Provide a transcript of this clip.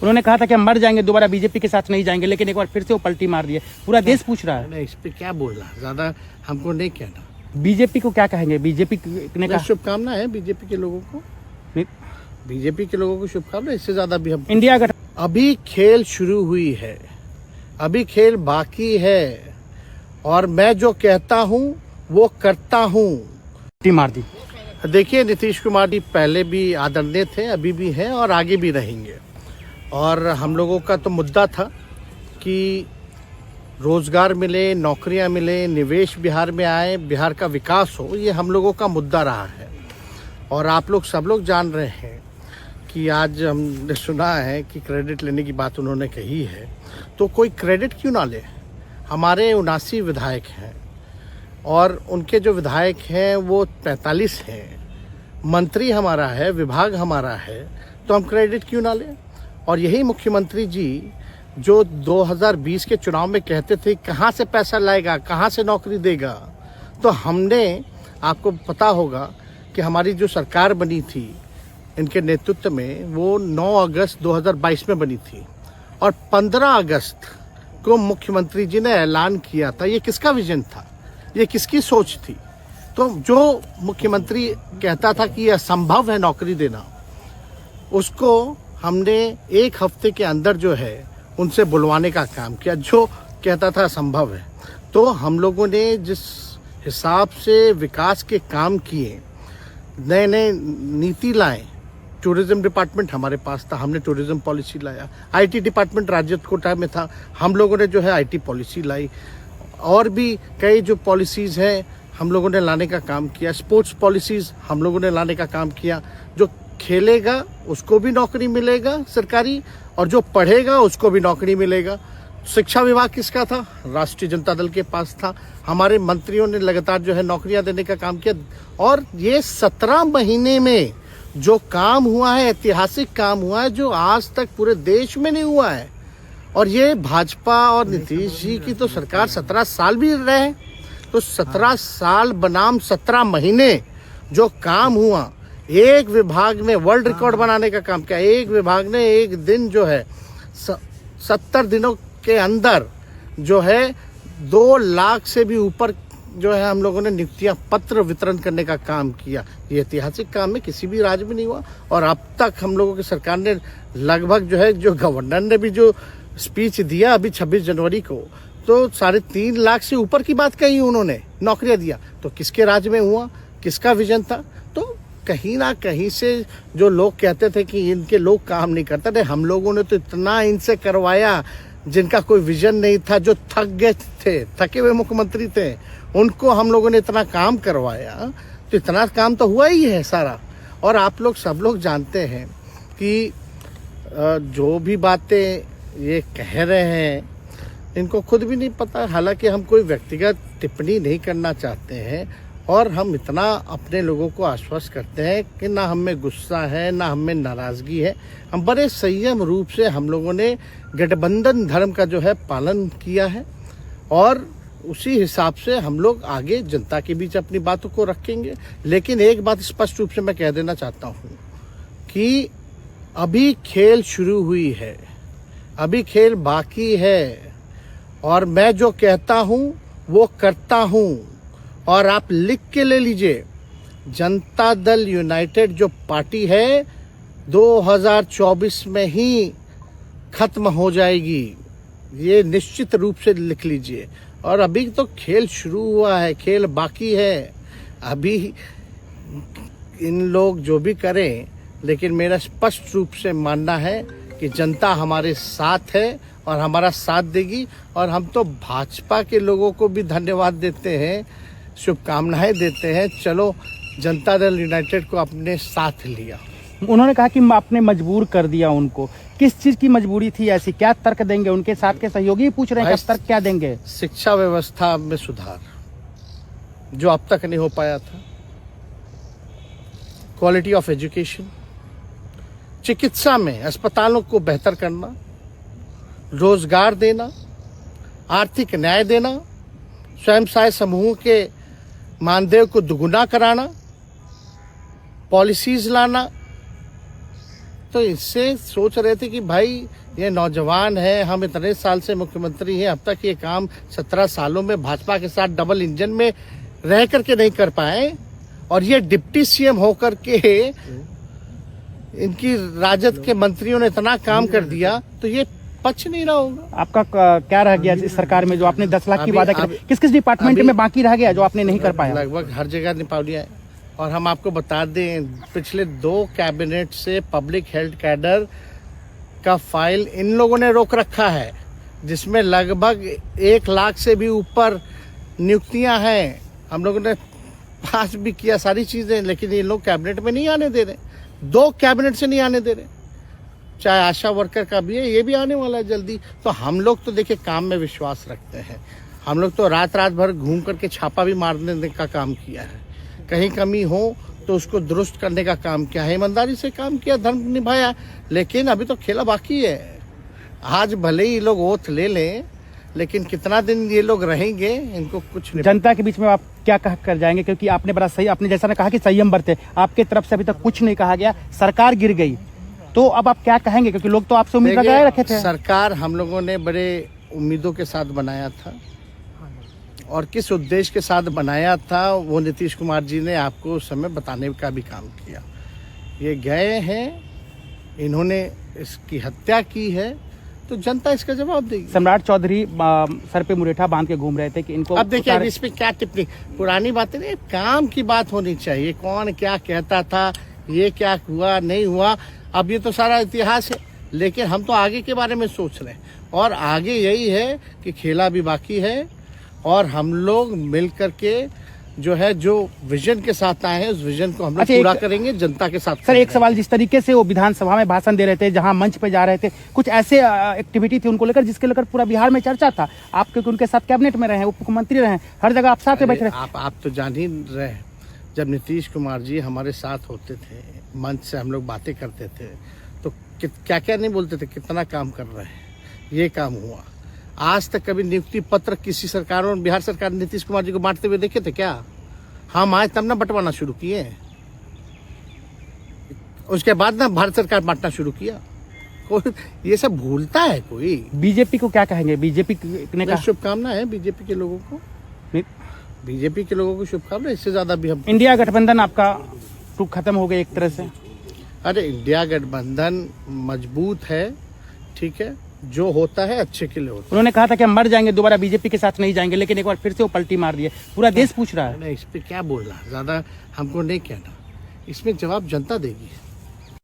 उन्होंने कहा था कि हम मर जाएंगे, दोबारा बीजेपी के साथ नहीं जाएंगे, लेकिन एक बार फिर से वो पलटी मार दिए। पूरा देश पूछ रहा है। नहीं, इस पे क्या बोलना, ज्यादा हमको नहीं कहना। बीजेपी को क्या कहेंगे? बीजेपी ने कहा शुभकामना है बीजेपी के लोगों को, बीजेपी के लोगों को शुभकामना। इससे ज्यादा भी हम इंडिया गठबंधन, अभी खेल शुरू हुई है, अभी खेल बाकी है, और मैं जो कहता हूँ वो करता हूँ। मार दी। देखिए, नीतीश कुमार जी पहले भी आदरणीय थे, अभी भी हैं और आगे भी रहेंगे। और हम लोगों का तो मुद्दा था कि रोजगार मिले, नौकरियां मिले, निवेश बिहार में आए, बिहार का विकास हो, ये हम लोगों का मुद्दा रहा है। और आप लोग सब लोग जान रहे हैं कि आज हमने सुना है कि क्रेडिट लेने की बात उन्होंने कही है, तो कोई क्रेडिट क्यों ना ले। हमारे 79 विधायक हैं और उनके जो विधायक हैं वो 45 हैं, मंत्री हमारा है, विभाग हमारा है, तो हम क्रेडिट क्यों ना लें। और यही मुख्यमंत्री जी जो 2020 के चुनाव में कहते थे कहाँ से पैसा लाएगा, कहाँ से नौकरी देगा, तो हमने, आपको पता होगा कि हमारी जो सरकार बनी थी इनके नेतृत्व में, वो 9 अगस्त 2022 में बनी थी और 15 अगस्त को मुख्यमंत्री जी ने ऐलान किया था। ये किसका विजन था, ये किसकी सोच थी? तो जो मुख्यमंत्री कहता था कि यह असंभव है नौकरी देना, उसको हमने एक हफ्ते के अंदर जो है उनसे बुलवाने का काम किया। जो कहता था असंभव है, तो हम लोगों ने जिस हिसाब से विकास के काम किए, नए नए नीति लाए, टूरिज्म डिपार्टमेंट हमारे पास था, हमने टूरिज्म पॉलिसी लाया। आईटी डिपार्टमेंट राज्य कोटा में था, हम लोगों ने जो है आईटी पॉलिसी लाई। और भी कई जो पॉलिसीज हैं हम लोगों ने लाने का काम किया। स्पोर्ट्स पॉलिसीज हम लोगों ने लाने का काम किया। जो खेलेगा उसको भी नौकरी मिलेगा सरकारी, और जो पढ़ेगा उसको भी नौकरी मिलेगा। शिक्षा विभाग किसका था? राष्ट्रीय जनता दल के पास था। हमारे मंत्रियों ने लगातार जो है नौकरियां देने का काम किया। और ये 17 महीने में जो काम हुआ है, ऐतिहासिक काम हुआ है, जो आज तक पूरे देश में नहीं हुआ है। और ये भाजपा और नीतीश जी की तो सरकार 17 साल भी रहे, तो 17 साल बनाम 17 महीने जो काम हुआ, एक विभाग ने वर्ल्ड रिकॉर्ड बनाने का काम किया। एक विभाग ने एक दिन जो है 70 दिनों के अंदर जो है 2 लाख से भी ऊपर जो है हम लोगों ने नियुक्तियां पत्र वितरण करने का काम किया। ये ऐतिहासिक काम है, किसी भी राज्य में नहीं हुआ। और अब तक हम लोगों की सरकार ने लगभग जो है, जो गवर्नर ने भी जो स्पीच दिया अभी 26 जनवरी को, तो 3.5 लाख से ऊपर की बात कही उन्होंने, नौकरियां दिया। तो किसके राज्य में हुआ, किसका विजन था? तो कहीं ना कहीं से जो लोग कहते थे कि इनके लोग काम नहीं करते थे, हम लोगों ने तो इतना इनसे करवाया जिनका कोई विजन नहीं था, जो थक गए थे, थके हुए मुख्यमंत्री थे, उनको हम लोगों ने इतना काम करवाया। तो इतना काम तो हुआ ही है सारा। और आप लोग सब लोग जानते हैं कि जो भी बातें ये कह रहे हैं इनको खुद भी नहीं पता। हालांकि हम कोई व्यक्तिगत टिप्पणी नहीं करना चाहते हैं, और हम इतना अपने लोगों को आश्वस्त करते हैं कि ना हमें गुस्सा है, ना हमें नाराजगी है। हम बड़े संयम रूप से हम लोगों ने गठबंधन धर्म का जो है पालन किया है, और उसी हिसाब से हम लोग आगे जनता के बीच अपनी बातों को रखेंगे। लेकिन एक बात स्पष्ट रूप से मैं कह देना चाहता हूँ कि अभी खेल शुरू हुई है, अभी खेल बाकी है, और मैं जो कहता हूँ वो करता हूँ। और आप लिख के ले लीजिए, जनता दल यूनाइटेड जो पार्टी है 2024 में ही खत्म हो जाएगी, ये निश्चित रूप से लिख लीजिए। और अभी तो खेल शुरू हुआ है, खेल बाकी है। अभी इन लोग जो भी करें, लेकिन मेरा स्पष्ट रूप से मानना है कि जनता हमारे साथ है और हमारा साथ देगी। और हम तो भाजपा के लोगों को भी धन्यवाद देते हैं, शुभकामनाएं देते हैं। चलो, जनता दल यूनाइटेड को अपने साथ लिया। उन्होंने कहा कि आपने मजबूर कर दिया उनको। किस चीज की मजबूरी थी ऐसी? क्या तर्क देंगे? उनके साथ के सहयोगी पूछ रहे हैं, क्या तर्क क्या देंगे? शिक्षा व्यवस्था में सुधार जो अब तक नहीं हो पाया था, क्वालिटी ऑफ एजुकेशन, चिकित्सा में अस्पतालों को बेहतर करना, रोजगार देना, आर्थिक न्याय देना, स्वयं सहायता समूह के मानदेय को दुगुना कराना, पॉलिसीज लाना, तो इससे सोच रहे थे कि भाई ये नौजवान है, हम इतने साल से मुख्यमंत्री हैं, अब तक ये काम 17 सालों में भाजपा के साथ डबल इंजन में रह करके नहीं कर पाए, और ये डिप्टी सीएम होकर के इनकी राजद के मंत्रियों ने इतना काम कर दिया, तो ये पच नहीं रहा होगा। आपका क्या रह गया इस सरकार में जो आपने 10 लाख की वादा किया, किस किस डिपार्टमेंट में बाकी रह गया जो आपने नहीं कर पाया? लगभग हर जगह निपा लिया है। और हम आपको बता दें, पिछले 2 कैबिनेट से पब्लिक हेल्थ कैडर का फाइल इन लोगों ने रोक रखा है, जिसमें लगभग 1 लाख से भी ऊपर नियुक्तियां हैं। हम लोगों ने पास भी किया सारी चीजें, लेकिन ये लोग कैबिनेट में नहीं आने दे रहे। 2 कैबिनेट से नहीं आने दे रहे। चाहे आशा वर्कर का भी है, ये भी आने वाला है जल्दी। तो हम लोग तो देखिए काम में विश्वास रखते हैं। हम लोग तो रात रात भर घूम करके छापा भी मारने का काम किया है। कहीं कमी हो तो उसको दुरुस्त करने का काम किया है, ईमानदारी से काम किया, धर्म निभाया। लेकिन अभी तो खेला बाकी है। आज भले ही लोग ओथ ले लें, लेकिन कितना दिन ये लोग रहेंगे, इनको कुछ नहीं। जनता के बीच में आप क्या कह कर जाएंगे? क्योंकि आपने बड़ा सही, आपने जैसा ने कहा कि संयम बरते, आपके तरफ से अभी तक कुछ नहीं कहा गया, सरकार गिर गई, तो अब आप क्या कहेंगे? क्योंकि लोग तो आपसे उम्मीद लगाए रखे थे। सरकार हम लोगों ने बड़े उम्मीदों के साथ बनाया था, और किस उद्देश्य के साथ बनाया था वो नीतीश कुमार जी ने आपको उस समय बताने का भी काम किया। ये गए हैं, इन्होंने इसकी हत्या की है, तो जनता इसका जवाब देगी। सम्राट चौधरी सर पे मुरेठा बांध के घूम रहे थे कि इनको अब देखिए इस पे क्या टिप्पणी, पुरानी बातें नहीं, काम की बात होनी चाहिए। कौन क्या कहता था, ये क्या हुआ नहीं हुआ, अब ये तो सारा इतिहास है। लेकिन हम तो आगे के बारे में सोच रहे हैं, और आगे यही है कि खेला भी बाकी है, और हम लोग मिल करके जो है, जो विजन के साथ आए हैं, उस विजन को हम लोग पूरा करेंगे जनता के साथ। सर एक सवाल, जिस तरीके से वो विधानसभा में भाषण दे रहे थे, जहां मंच पे जा रहे थे, कुछ ऐसे एक्टिविटी थी उनको लेकर जिसके लेकर पूरा बिहार में चर्चा था। आप क्योंकि उनके साथ कैबिनेट में रहे हैं, उप मुख्यमंत्री रहे हैं, हर जगह आप साथ में बैठ रहे। आप तो जान ही रहे हैं, जब नीतीश कुमार जी हमारे साथ होते थे, मंच से हम लोग बातें करते थे, तो क्या क्या नहीं बोलते थे, कितना काम कर रहे हैं, ये काम हुआ। आज तक कभी नियुक्ति पत्र किसी सरकार और बिहार सरकार ने नीतीश कुमार जी को बांटते हुए देखे थे क्या? हम आए तब ना बंटवाना शुरू किए, उसके बाद ना भारत सरकार बांटना शुरू किया। कोई ये सब भूलता है कोई? बीजेपी को क्या कहेंगे? बीजेपी ने कहा शुभकामना है बीजेपी के लोगों को, बीजेपी के लोगों को शुभकामना। इससे ज्यादा भी हम, इंडिया गठबंधन आपका खत्म हो गया एक तरह से। अरे इंडिया गठबंधन मजबूत है, ठीक है, जो होता है अच्छे के लिए होता है। उन्होंने कहा था कि हम मर जाएंगे, दोबारा बीजेपी के साथ नहीं जाएंगे, लेकिन एक बार फिर से वो पलटी मार दिए। पूरा देश पूछ रहा है। इस पे क्या बोलना, ज्यादा हमको नहीं कहना, इसमें जवाब जनता देगी।